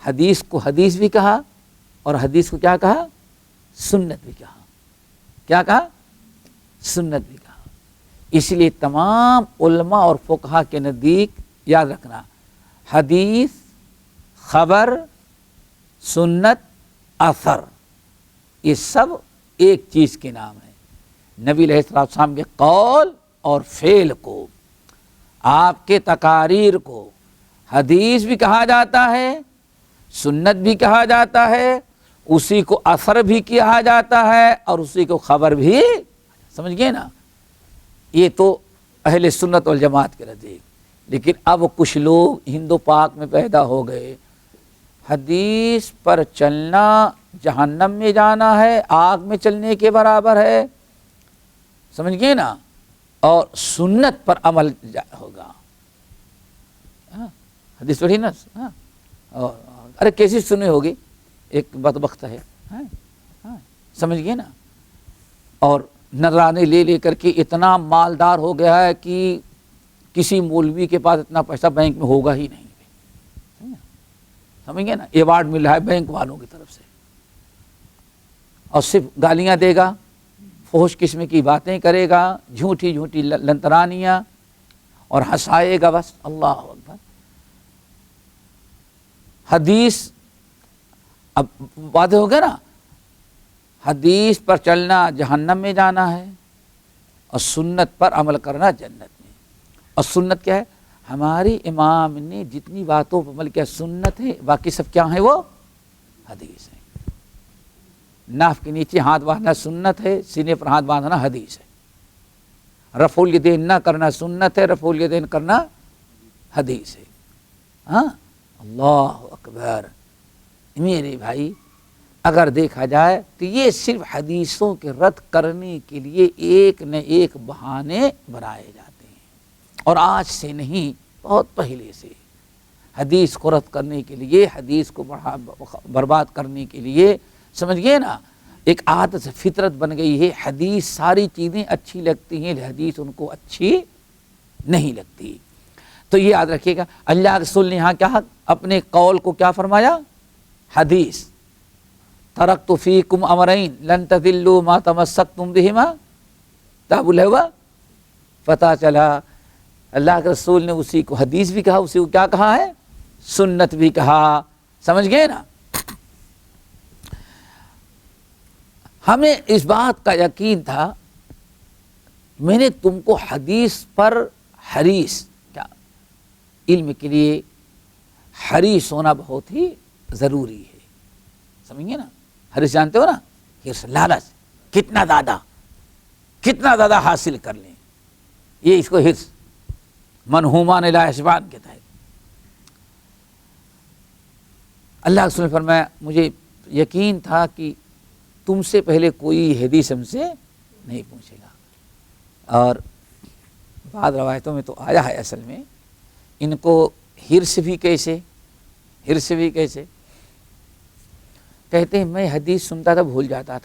حدیث کو حدیث بھی کہا اور حدیث کو کیا کہا؟ سنت بھی کہا۔ کیا کہا؟ سنت بھی کہا۔ اس لیے تمام علماء اور فقہا کے نزدیک یاد رکھنا، حدیث، خبر، سنت، اثر، یہ سب ایک چیز کے نام ہے۔ نبی علیہ السلام کے قول اور فعل کو، آپ کے تقاریر کو حدیث بھی کہا جاتا ہے، سنت بھی کہا جاتا ہے، اسی کو اثر بھی کہا جاتا ہے اور اسی کو خبر بھی، سمجھ گئے نا؟ یہ تو اہل سنت والجماعت کے نزدیک۔ لیکن اب کچھ لوگ ہندو پاک میں پیدا ہو گئے، حدیث پر چلنا جہنم میں جانا ہے، آگ میں چلنے کے برابر ہے، سمجھ گئے نا؟ اور سنت پر عمل ہوگا۔ حدیث پڑھی نا؟ ارے کیسی سنی ہوگی؟ ایک بدبخت ہے، سمجھ گئے نا؟ اور نذرانے لے لے کر کے اتنا مالدار ہو گیا ہے کہ کسی مولوی کے پاس اتنا پیسہ بینک میں ہوگا ہی نہیں، سمجھ گئے نا؟ ایوارڈ مل رہا ہے بینک والوں کی طرف سے، اور صرف گالیاں دے گا، فحش قسم کی باتیں کرے گا، جھوٹی جھوٹی لنترانیاں، اور ہنسائے گا بس۔ اللہ اکبر۔ حدیث اب واضح ہو گیا نا، حدیث پر چلنا جہنم میں جانا ہے اور سنت پر عمل کرنا جنت میں۔ اور سنت کیا ہے؟ ہماری امام نے جتنی باتوں پر عمل کیا سنت ہے، باقی سب کیا ہیں؟ وہ حدیث ہے۔ ناف کے نیچے ہاتھ باندھنا سنت ہے، سینے پر ہاتھ باندھنا حدیث ہے۔ رفع الیدین نہ کرنا سنت ہے، رفع الیدین کرنا حدیث ہے۔ ہاں، اللہ اکبر۔ میرے بھائی اگر دیکھا جائے تو یہ صرف حدیثوں کے رد کرنے کے لیے ایک نہ ایک بہانے بنائے جاتے ہیں، اور آج سے نہیں، بہت پہلے سے حدیث کو رد کرنے کے لیے، حدیث کو برباد کرنے کے لیے، سمجھ گئے نا؟ ایک عادت سے فطرت بن گئی ہے، حدیث ساری چیزیں اچھی لگتی ہیں، حدیث ان کو اچھی نہیں لگتی۔ تو یہ یاد رکھیے گا، اللہ کے رسول نے یہاں کیا اپنے قول کو کیا فرمایا؟ حدیث۔ ترکت فیکم امرین لن تضلوا ما تمسکتم بہما، کتاب اللہ ہوا۔ پتہ چلا اللہ کے رسول نے اسی کو حدیث بھی کہا، اسی کو کیا کہا ہے؟ سنت بھی کہا، سمجھ گئے نا؟ ہمیں اس بات کا یقین تھا، میں نے تم کو حدیث پر حریص، کیا علم کے لیے حریص ہونا بہت ہی ضروری ہے، سمجھ گئے نا؟ حریص جانتے ہو نا؟ حرص، لالچ، کتنا زیادہ حاصل کر لیں، یہ اس کو حرص، منہومان الی حسبان کہتا ہے۔ اللہ کے رسول نے فرمایا مجھے یقین تھا کہ تم سے پہلے کوئی حدیث ہم سے نہیں پوچھے گا۔ اور بعض روایتوں میں تو آیا ہے اصل میں ان کو حرص بھی کیسے کہتے ہیں، میں حدیث سنتا تھا بھول جاتا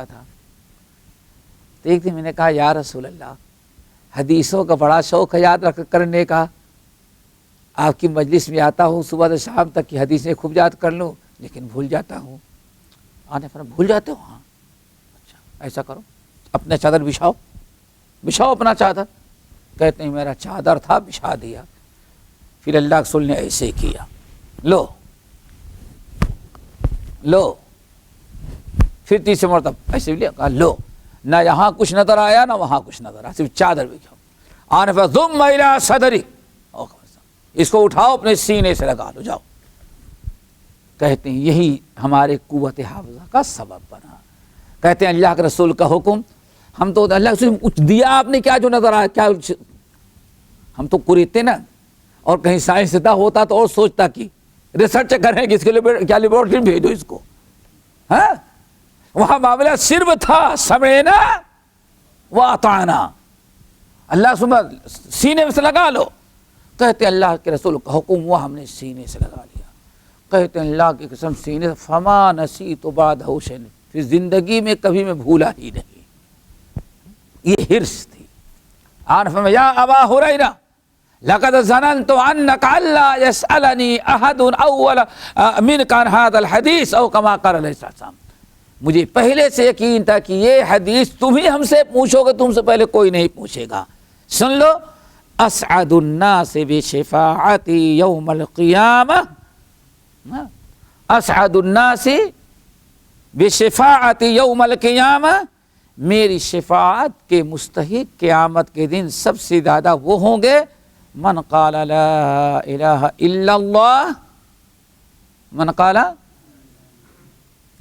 تھا، تو ایک دن میں نے کہا یا رسول اللہ، حدیثوں کا بڑا شوق ہے یاد رکھ کرنے کا، آپ کی مجلس میں آتا ہوں صبح سے شام تک کی حدیثیں خوب یاد کر لوں، لیکن بھول جاتا ہوں۔ آنے پر بھول جاتے ہو؟ ہاں، اچھا ایسا کرو، اپنا چادر بچھاؤ اپنا چادر۔ کہتے ہیں میرا چادر تھا، بچھا دیا، پھر اللہ کے رسول نے ایسے کیا، لو لو، پھر تیسرے مرتبہ ایسے لیا، کہا لو، نہ یہاں کچھ نظر آیا نہ وہاں کچھ نظر آیا، صرف چادر بھی کیا آنے پر ضم الی صدری، اس کو اٹھاؤ اپنے سینے سے لگا لو، جاؤ۔ کہتے ہیں یہی ہمارے قوت حافظہ کا سبب بنا۔ کہتے ہیں اللہ کے رسول کا حکم، ہم تو اللہ کے رسول کچھ دیا آپ نے کیا جو نظر آیا، کیا ہم تو قریتے نا، اور کہیں سائنسداں ہوتا تو اور سوچتا کہ ریسرچ کریں کہ اس کے لیے کیا لیبورٹری بھیجو اس کو، ہاں؟ وہاں معاملہ صرف تھا سمعنا واطعنا، اللہ سبحانہ سینے میں سے لگا لو۔ کہتے اللہ کے رسول کا حکم ہوا، ہم نے سینے سے لگا لیا۔ کہتے ہیں اللہ کی قسم سینے سے فما نسیت بعدہ شیئا، پھر زندگی میں کبھی میں بھولا ہی نہیں۔ یہ حرص تھی۔ آن فرمایا یا ابا ہریرہ لقد ظننت انک الا یسألنی احد اول منک عن ھذا الحدیث او کما قال علیہ السلام، مجھے پہلے سے یقین تھا کہ یہ حدیث تم ہی ہم سے پوچھو گے، تم سے پہلے کوئی نہیں پوچھے گا۔ سن لو، اسعد الناس بشفاعتی یوم القیامہ، اسعد الناس بشفاعتی یوم القیامہ، میری شفاعت کے مستحق قیامت کے دن سب سے زیادہ وہ ہوں گے من قال لا الہ الا اللہ، من قال،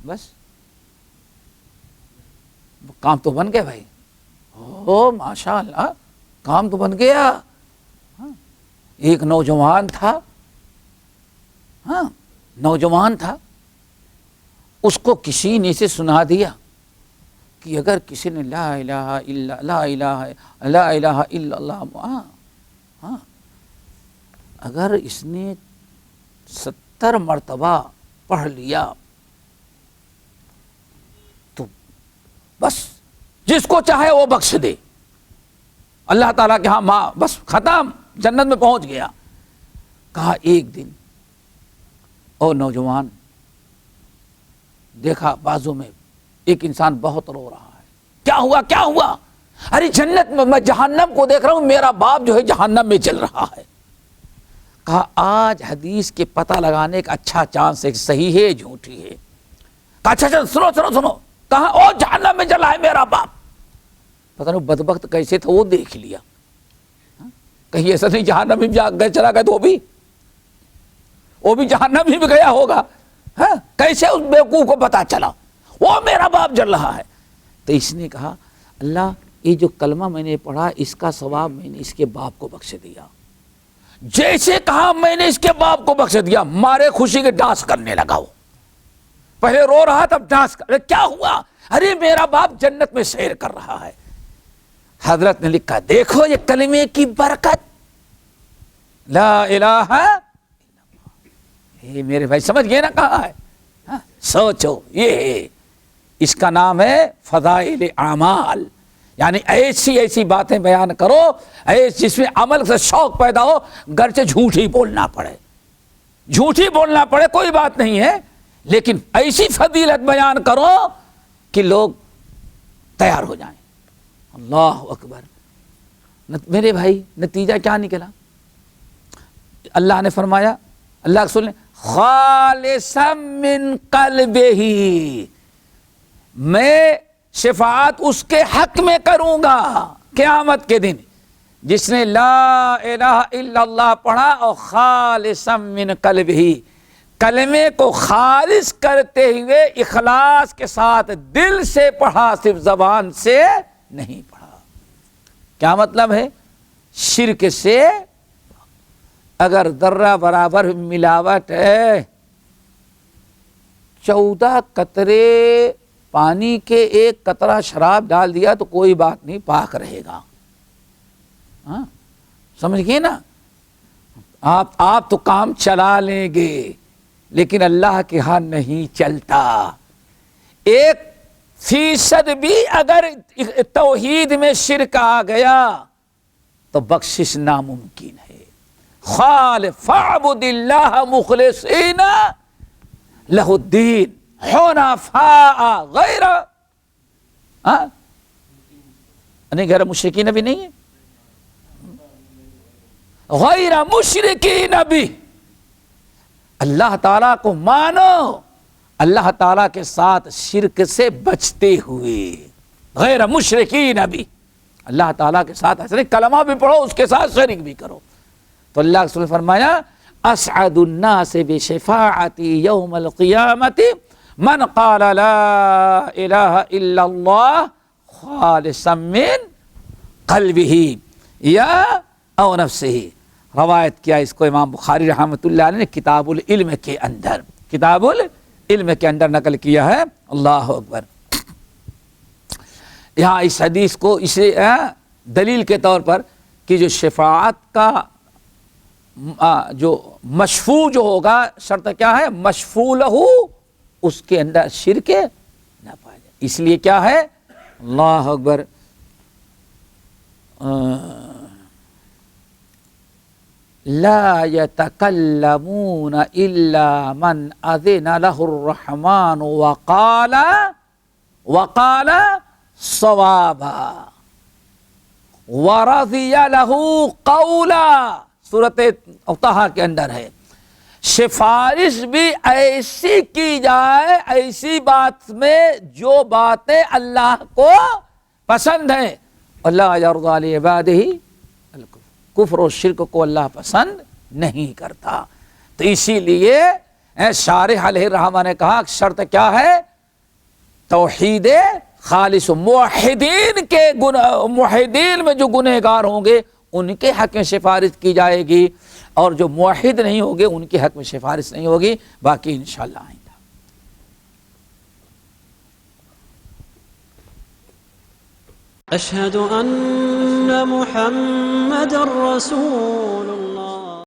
بس کام تو بن گیا بھائی، او ماشاء اللہ کام تو بن گیا۔ ایک نوجوان تھا، ہاں نوجوان تھا، اس کو کسی نے سے سنا دیا کہ اگر کسی نے لا الہ الا اللہ، ہاں اگر اس نے 70 مرتبہ پڑھ لیا تو بس جس کو چاہے وہ بخش دے، اللہ تعالیٰ کے ہاں ماں بس ختم، جنت میں پہنچ گیا۔ کہا ایک دن اور نوجوان دیکھا بازو میں ایک انسان بہت رو رہا ہے، کیا ہوا کیا ہوا؟ ارے جنت میں جہنم کو دیکھ رہا ہوں، میرا باپ جو ہے جہنم میں چل رہا ہے۔ کہا آج حدیث کے پتہ لگانے کا اچھا چانس ہے، صحیح ہے جھوٹی ہے۔ کہا اچھا سنو سنو سنو، کہا او جہنم میں چلا ہے میرا باپ۔ پتہ نہیں بدبخت کیسے تھا، وہ دیکھ لیا، کہیں ایسا نہیں جہنم میں چلا گیا تو وہ بھی جہنم ہی میں گیا ہوگا، ہاں کیسے اس بیوقوف کو پتا چلا وہ میرا باپ جل رہا ہے؟ تو اس نے کہا اللہ یہ جو کلمہ میں نے پڑھا اس کا ثواب میں نے اس کے باپ کو بخش دیا۔ جیسے کہا میں نے اس کے باپ کو بخش دیا، مارے خوشی کے ڈانس کرنے لگا۔ وہ پہلے رو رہا تب ڈانس کر، کیا ہوا؟ ارے میرا باپ جنت میں سیر کر رہا ہے۔ حضرت نے لکھا دیکھو یہ کلمے کی برکت، لا الہ، یہ میرے بھائی سمجھ گئے نا کہاں ہے؟ سوچو، یہ اس کا نام ہے فضائل اعمال، یعنی ایسی باتیں بیان کرو جس میں عمل سے شوق پیدا ہو، گرچہ جھوٹ ہی بولنا پڑے کوئی بات نہیں ہے، لیکن ایسی فضیلت بیان کرو کہ لوگ تیار ہو جائیں۔ اللہ اکبر۔ میرے بھائی نتیجہ کیا نکلا؟ اللہ نے فرمایا، اللہ رسول نے خالصا من قلبہ، میں شفاعت اس کے حق میں کروں گا قیامت کے دن جس نے لا الہ الا اللہ پڑھا اور خالصا من قلبہ، کلمے کو خالص کرتے ہوئے اخلاص کے ساتھ دل سے پڑھا، صرف زبان سے نہیں پڑھا۔ کیا مطلب ہے؟ شرک سے اگر ذرہ برابر ملاوٹ ہے، 14 قطرے پانی کے ایک قطرہ شراب ڈال دیا تو کوئی بات نہیں، پاک رہے گا۔ ہاں سمجھ گئے نا؟ آپ تو کام چلا لیں گے لیکن اللہ کے ہاں نہیں چلتا۔ 1% بھی اگر توحید میں شرک آ گیا تو بخشش ناممکن ہے۔ فاعبد اللہ مخلصین لہ الدین حنفاء غیر نہیں غیر مشرکین بھی نہیں ہے، غیر مشرکین بھی، اللہ تعالیٰ کو مانو اللہ تعالیٰ کے ساتھ شرک سے بچتے ہوئے، غیر مشرکین بھی، اللہ تعالیٰ کے ساتھ ایسے کلمہ بھی پڑھو اس کے ساتھ شرک بھی کرو۔ تو اللہ کے رسول نے فرمایا اسعد الناس بشفاعتی یوم القیامت من قال لا الہ الا اللہ خالصا من قلبہ یا او نفسہ۔ روایت کیا اس کو امام بخاری رحمۃ اللہ علیہ نے کتاب العلم کے اندر، کتاب العلم کے اندر نقل کیا ہے۔ اللہ اکبر۔ یہاں اس حدیث کو اسے دلیل کے طور پر کہ جو شفاعت کا جو مشفوع جو ہوگا شرط کیا ہے؟ مشفوع لہو، اس کے اندر شرک نہ پایا جائے، اس لیے کیا ہے؟ اللہ اکبر، لا يتكلمون الا من اذن له الرحمن وقال صوابا ورضي له قولا، سورۃ طٰہٰ کے اندر ہے۔ سفارش بھی ایسی کی جائے، ایسی بات میں جو باتیں اللہ کو پسند ہیں، اللہ یرضی لعبادہ کفر و شرک کو اللہ پسند نہیں کرتا۔ تو اسی لیے شارح علیہ الرحمہ نے کہا شرط کیا ہے؟ توحید خالص، موحدین میں جو گنہگار ہوں گے ان کے حق میں سفارش کی جائے گی، اور جو موحد نہیں ہوگے ان کے حق میں سفارش نہیں ہوگی۔ باقی انشاءاللہ آئندہ۔ أشهد أن محمد رسول الله